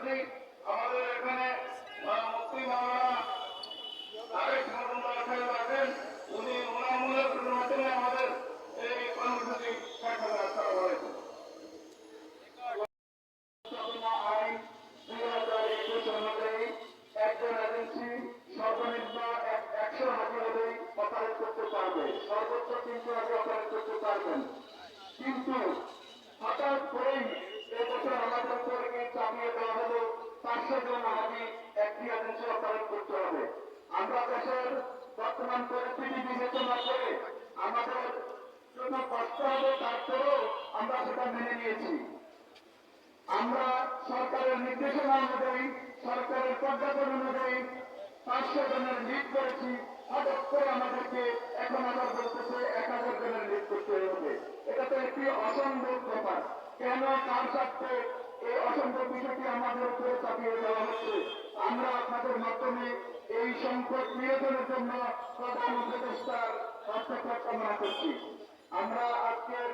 করছি আমাদের এখানে মুফতি মাওলানা তারেক রহমাতুল্লাহ সাহেব আছেন, উনি ওনার মূলের মাধ্যমে আমাদের এই কর্মসূচি শেষ হবে। আসসালামু আলাইকুম। আইন 2021 অনুযায়ী একজন এজেন্সি সর্বনিম্ন 100 হাজি হলেই অপারেট করতে পারবে, সর্বোচ্চ 300 হাজি অপারেট করতে পারবেন। কিন্তু হঠাৎ করেই এবছর আমাদের উপরকে চাপিয়ে দেওয়া হলো 500 জন হাজি একটি এজেন্সি অপারেট করতে হবে। আমরা দেশের বর্তমান পরিস্থিতি বিবেচনা করে আমাদের জন্য কষ্ট হবে, তারপরেও আমরা সেটা মেনে নিয়েছি। আমরা সরকারের নির্দেশনা অনুযায়ী, সরকারের প্রজ্ঞাপন অনুযায়ী 500 জনের লিড করেছি। হঠাৎ করে আমাদেরকে এখন আবার বলতেছে 1000 জনের লিড করতে হবে। এটা তো একটি অসম্ভব ব্যাপার। কেন, কার স্বার্থে এই অসম্ভব বিষয়টি আমাদের উপরে চাপিয়ে দেওয়া হচ্ছে? আমরা আপনাদের মাধ্যমে এই সংকট নিরসনের জন্য প্রধান উপদেষ্টার হস্তক্ষেপ কামনা করছি। আমরা আজকের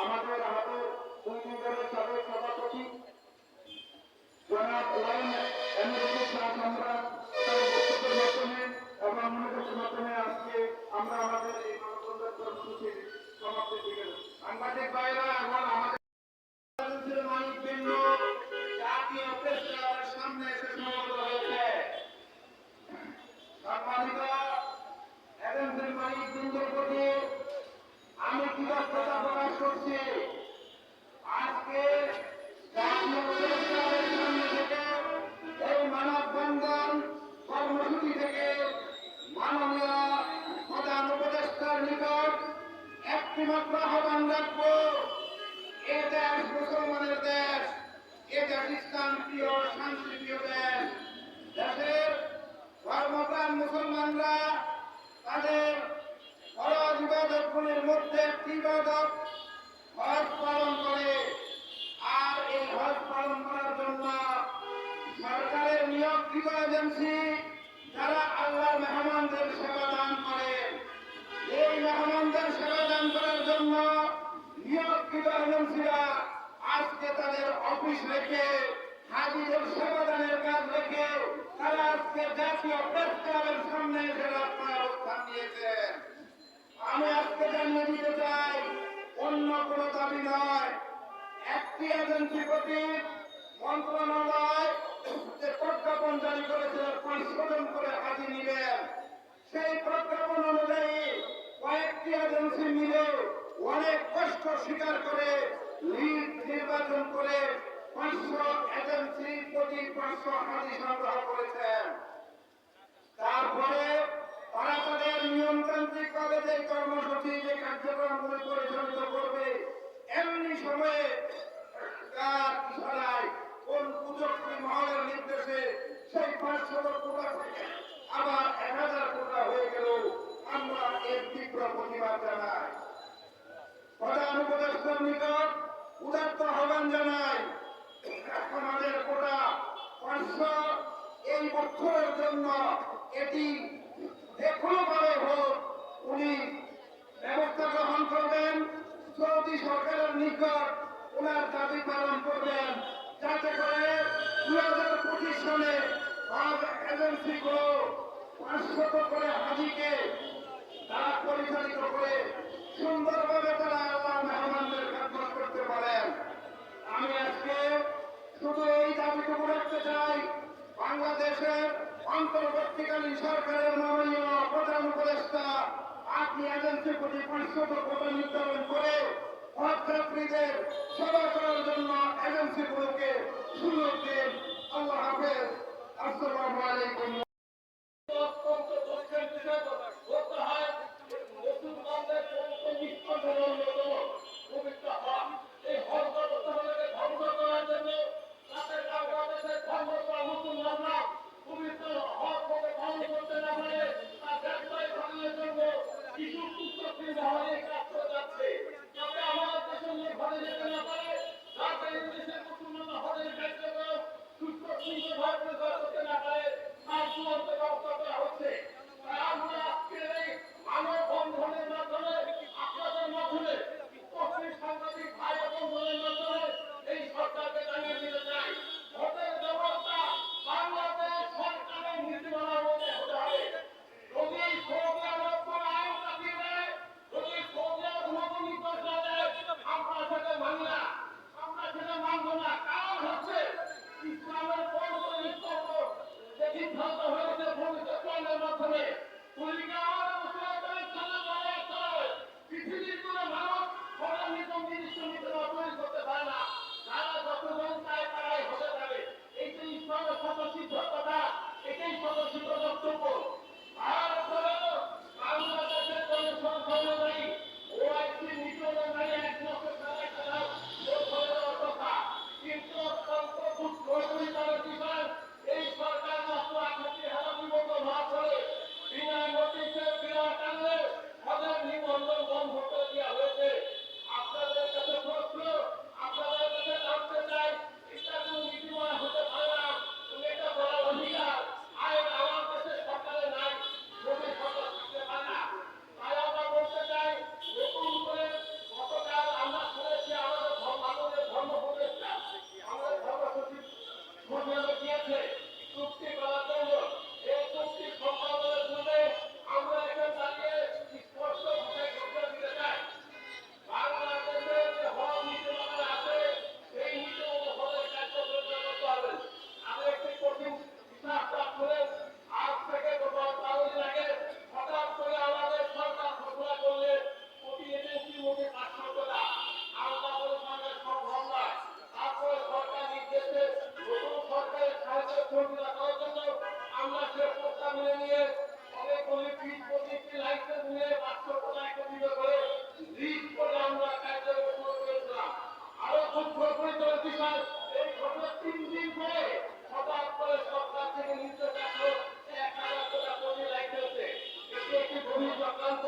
আমাদের দুই দলের সাবেক সভাপতি জনাব লাইন এমএলএ সম্রাট তার বক্তব্যের মাধ্যমে এবং মনোযোগের মাধ্যমে আজকে আমরা আমাদের এই মানববন্ধন কর্মসূচির সমাপ্তির দিকে। সাংবাদিক ভাইরা এবং আমাদের মালিকবৃন্দ জাতীয় প্রেস ক্লাবের সামনে এসে সমবেত হয়েছে। সম্মানিত এজেন্সির মালিকবৃন্দের প্রতি আমি কৃতজ্ঞতা প্রকাশ করছি। আজকে জাতীয় প্রেস ক্লাবের সামনে থেকে এই মানববন্ধন কর্মসূচি থেকে মাননীয় প্রধান উপদেষ্টার নিকট একটিমাত্র আহ্বান রাখবো, এ দেশ মুসলমানের দেশ, এ দেশ ইসলাম প্রিয় শান্তিপ্রিয় দেশ। দেশের ধর্মপ্রাণ মুসলমানরা তাদের ফরজ ইবাদতগুলির মধ্যে একটি ইবাদত হজ পালন করে। আর এই হজ পালন করার জন্য সরকারের নিয়োগকৃত এজেন্সি যারা আল্লাহর মেহমানদের সেবা দান করে, এই মেহমানদের সেবা দান করার জন্য নিয়োগকৃত এজেন্সিরা আজকে তাদের অফিস রেখে, হাজিদের সেবা দানের কাজ রেখে তারা আজকে জাতীয় প্রেস ক্লাবের সামনে এসে রাস্তায় অবস্থান নিয়েছেন। আমি আজকে জানিয়ে দিতে চাই, অন্য কোনো দাবি নয়। একটি এজেন্সি প্রতি মন্ত্রণালয় যে প্রজ্ঞাপন জারি করেছে 500 জন করে হাজি নিবেন, সেই প্রজ্ঞাপন অনুযায়ী কয়েকটি এজেন্সি মিলে অনেক কষ্ট স্বীকার করে লিড নির্বাচন করে 500 এজেন্সি প্রতি 500 হাজি সংগ্রহ করেছেন। তারপরে তারা তাদের নিয়মতান্ত্রিক ভাবে যে কর্মসূচি, যে কার্যক্রমগুলি পরিচালিত করবে, এমনি সময়ে কার ইশারায় কোন কুচক্রী মহলের নির্দেশে সেই 500 কোটা থেকে আবার 1000 কোটা হয়ে গেল। আমরা এর তীব্র প্রতিবাদ জানাই। প্রধান উপদেষ্টার নিকট উদাত্ত আহ্বান জানাই, আমাদের কোটা 500 এই বছরের জন্য এটি যে কোনোভাবে হোক উনি ব্যবস্থা গ্রহণ করবেন। সৌদি সরকারের নিকট ওনার দাবি পালন করবেন, যাতে করে 2025 সালে এজেন্সিগুলো 500 করে হাজিকে তারা পরিচালিত করে সুন্দরভাবে তারা আল্লাহ মেহমানদের খেদমত করতে পারেন। আমি আজকে শুধু এই দাবিটুকু রাখতে চাই, বাংলাদেশের অন্তর্বর্তীকালীন সরকারের মাননীয় প্রধান উপদেষ্টা, আপনি এজেন্সির প্রতি 500 কোটা নির্ধারণ করে হজযাত্রীদের সেবা করার জন্য এজেন্সিগুলোকে সুযোগ দিন। আল্লাহ হাফেজ। আসসালামু আলাইকুম। সম্মানিত অফিসার, এই ঘটনার 3 দিন পরে হঠাৎ করে সরকার থেকে নির্দেশ আসলো 1,000 টাকা প্রতি লাইসেন্সে। এটি একটি গভীর চক্রান্ত।